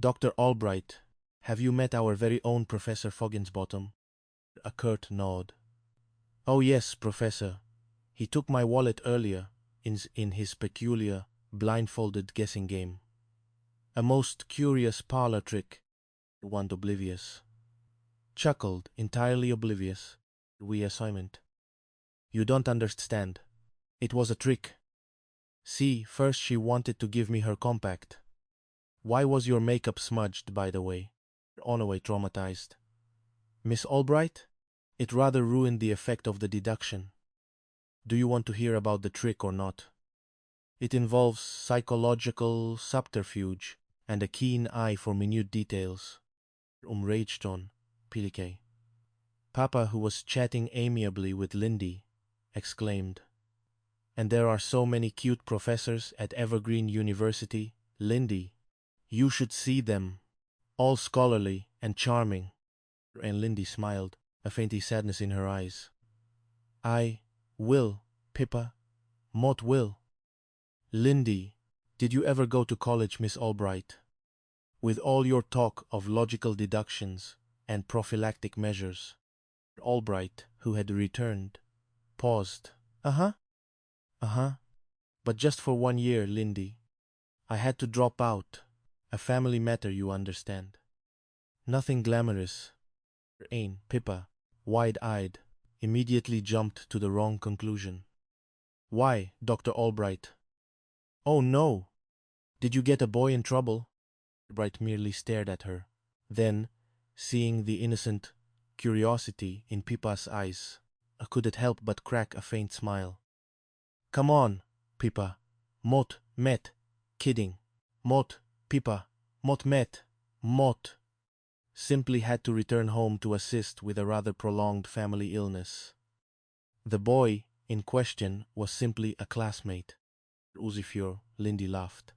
Dr. Albright, have you met our very own Professor Fogginsbottom? A curt nod. Oh yes, Professor. He took my wallet earlier in his peculiar, blindfolded guessing game. A most curious parlor trick, one oblivious. Chuckled, entirely oblivious. We assignment. You don't understand. It was a trick. See, first she wanted to give me her compact. Why was your makeup smudged, by the way? Onaway traumatized. Miss Albright? It rather ruined the effect of the deduction. Do you want to hear about the trick or not? It involves psychological subterfuge and a keen eye for minute details. Raged on, Pilike. Papa, who was chatting amiably with Lindy, exclaimed. And there are so many cute professors at Evergreen University, Lindy. You should see them. All scholarly and charming. And Lindy smiled, a faint sadness in her eyes. I will, Pippa. Mott will. Lindy, did you ever go to college, Miss Albright? With all your talk of logical deductions and prophylactic measures. Albright, who had returned, paused. Uh-huh. But just for 1 year, Lindy. I had to drop out. A family matter, you understand. Nothing glamorous. Ain, Pippa, wide-eyed, immediately jumped to the wrong conclusion. Why, Dr. Albright? Oh no! Did you get a boy in trouble? Albright merely stared at her. Then, seeing the innocent curiosity in Pippa's eyes, couldn't help but crack a faint smile. Come on, Pippa. Mott, met. Kidding. Mott, Pippa. Mott, met. Mott. Simply had to return home to assist with a rather prolonged family illness. The boy in question was simply a classmate. Uzifior, Lindy laughed.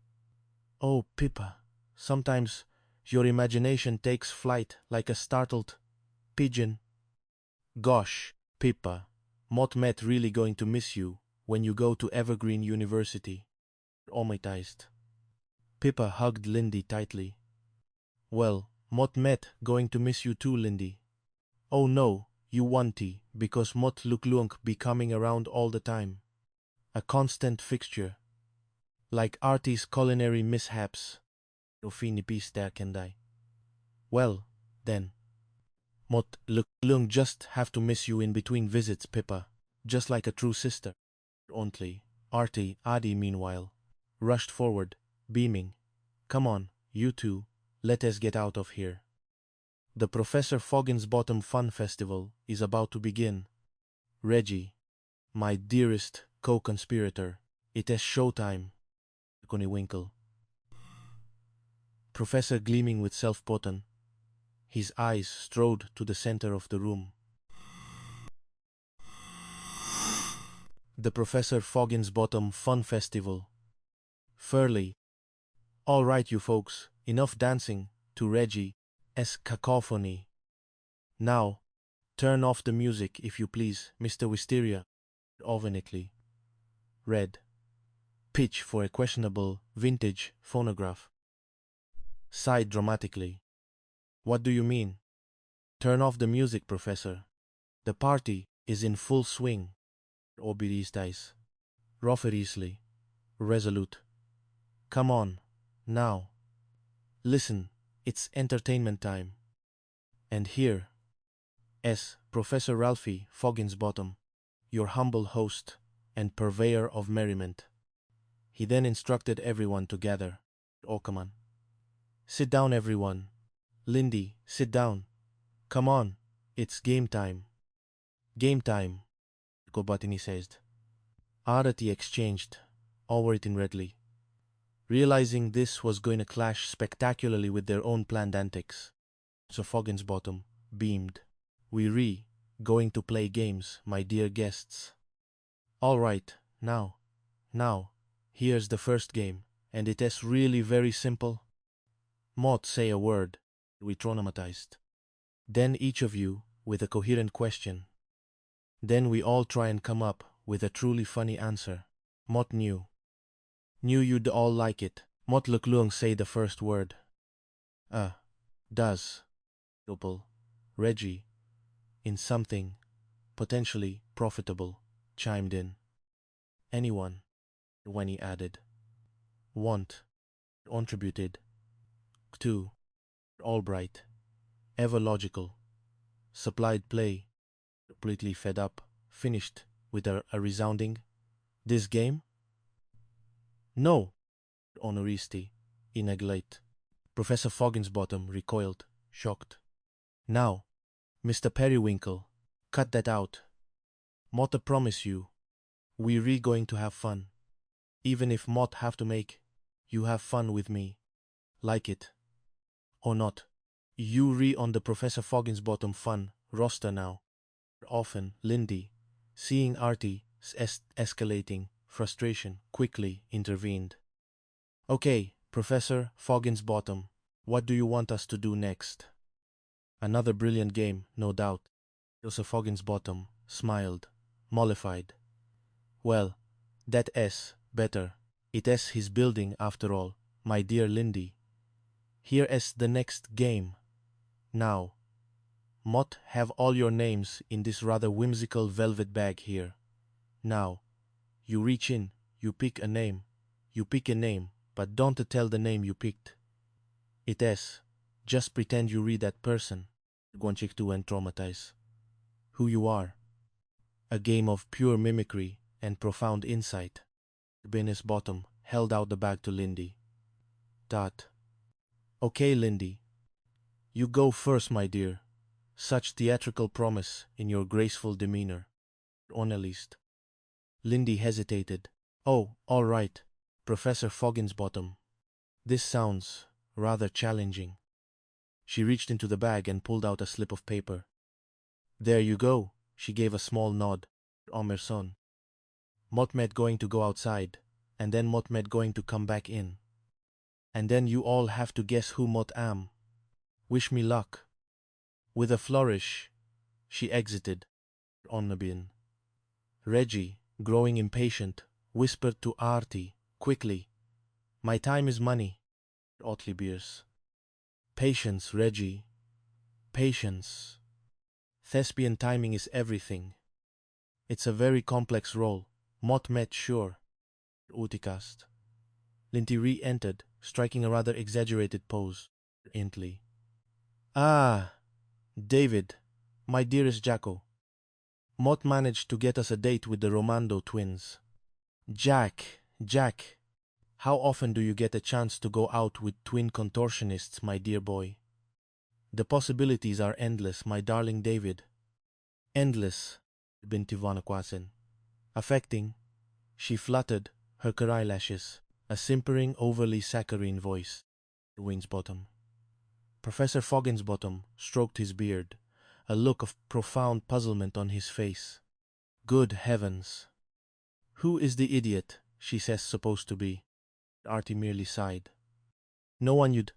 Oh, Pippa, sometimes your imagination takes flight like a startled pigeon. Gosh, Pippa, Mott met really going to miss you when you go to Evergreen University. Traumatized. Pippa hugged Lindy tightly. Well, Mott met going to miss you too, Lindy. Oh no, you won'ty, because Mott Luklunk be coming around all the time. A constant fixture. Like Artie's culinary mishaps. Rofini Pistakendai. Well, then. Mott Luklunk just have to miss you in between visits, Pippa. Just like a true sister. Only, Artie, Adi, meanwhile, rushed forward, beaming. Come on, you two, let us get out of here. The Professor Fogginsbottom Fun Festival is about to begin. Reggie, my dearest co-conspirator, it is showtime. Winkle. Professor gleaming with self-potent, his eyes strode to the center of the room. The Professor Fogginsbottom Fun Festival. Furley. All right, you folks, enough dancing to Reggie's cacophony. Now, turn off the music, if you please, Mr. Wisteria. Ovenically. Red. Pitch for a questionable vintage phonograph. Sighed dramatically. What do you mean? Turn off the music, Professor. The party is in full swing. Obiristais. Roferisly. Resolute. Come on, now. Listen, it's entertainment time. And here, Professor Ralphie Fogginsbottom, your humble host and purveyor of merriment. He then instructed everyone to gather. Okaman. Sit down, everyone. Lindy, sit down. Come on, it's game time. Game time, Gobatini says. Arati exchanged, all written redly. Realizing this was going to clash spectacularly with their own planned antics. So Fogginsbottom beamed. We going to play games, my dear guests. All right, now, here's the first game, and it is really very simple. Mott say a word, we traumatized. Then each of you with a coherent question. Then we all try and come up with a truly funny answer. Mott knew you'd all like it. Mott Luklung say the first word. Uh, does. Opal. Reggie, in something potentially profitable, chimed in. Anyone, when he added. Want. Contributed. To. Albright. Ever logical. Supplied play. Completely fed up. Finished with a resounding. This game? No. Honoristi. Ineglate. Professor Fogginsbottom recoiled, shocked. Now, Mr. Periwinkle, cut that out. Mott promise you, we re going to have fun. Even if Mott have to make you have fun with me. Like it. Or not. You re on the Professor Fogginsbottom fun roster now. Often, Lindy, seeing Artie's escalating frustration, quickly intervened. Okay, Professor Fogginsbottom, what do you want us to do next? Another brilliant game, no doubt. Professor Fogginsbottom smiled, mollified. Well, that is better. It is his building after all, my dear Lindy. Here is the next game. Now, Mott have all your names in this rather whimsical velvet bag here. Now, you reach in, you pick a name. You pick a name, but don't tell the name you picked. It is. Just pretend you read that person. Gonchik to and traumatize. Who you are. A game of pure mimicry and profound insight. Bennis Bottom held out the bag to Lindy. Dot. Okay, Lindy. You go first, my dear. Such theatrical promise in your graceful demeanor. Honest. Lindy hesitated. Oh, all right, Professor Fogginsbottom. This sounds rather challenging. She reached into the bag and pulled out a slip of paper. There you go, she gave a small nod. Omerson. Motmet going to go outside, and then Motmet going to come back in. And then you all have to guess who Mot am. Wish me luck. With a flourish, she exited. On the bin. Reggie, growing impatient, whispered to Artie, quickly, My time is money. Otley Beers. Patience, Reggie. Patience. Thespian timing is everything. It's a very complex role. Mot met sure. Uticast. Linty re-entered, striking a rather exaggerated pose. Intly. Ah, David, my dearest Jacko. Mott managed to get us a date with the Romando twins. Jack, how often do you get a chance to go out with twin contortionists, my dear boy? The possibilities are endless, my darling David. Endless, Binti Vanakwasen. Affecting, she fluttered her eyelashes, a simpering, overly saccharine voice. Winsbottom. Professor Fogginsbottom stroked his beard, a look of profound puzzlement on his face. Good heavens! Who is the idiot she says supposed to be? Artie merely sighed. No one you'd...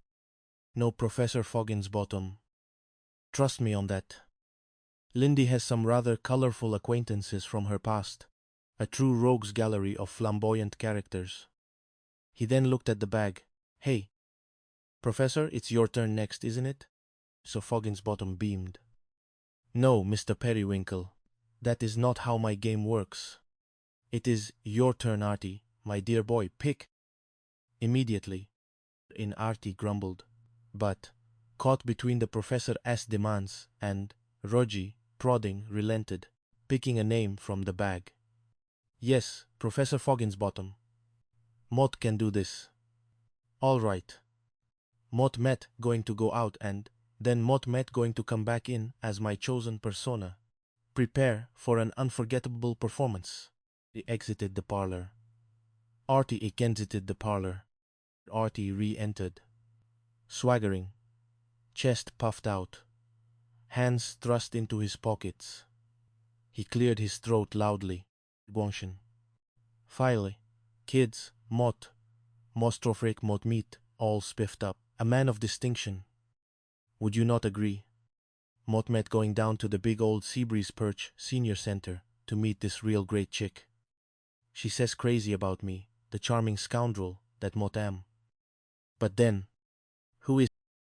No, Professor Fogginsbottom. Trust me on that. Lindy has some rather colorful acquaintances from her past, a true rogues gallery of flamboyant characters. He then looked at the bag. Hey, Professor, it's your turn next, isn't it? So Fogginsbottom beamed. No, Mr. Periwinkle, that is not how my game works. It is your turn, Artie, my dear boy, pick. Immediately. Artie grumbled, but, caught between the Professor's demands and Rogie, prodding, relented, picking a name from the bag. Yes, Professor Fogginsbottom. Mott can do this. All right. Mott met going to go out and then Mott met going to come back in as my chosen persona. Prepare for an unforgettable performance. He exited the parlor. Artie exited the parlor. Artie re-entered. Swaggering, chest puffed out, hands thrust into his pockets. He cleared his throat loudly. Gonshin. Finally, kids, Mott, Mostrofrek Mott meet, all spiffed up. A man of distinction. Would you not agree? Mott met going down to the big old Seabreeze Perch Senior Center to meet this real great chick. She says crazy about me, the charming scoundrel that Mott am. But then,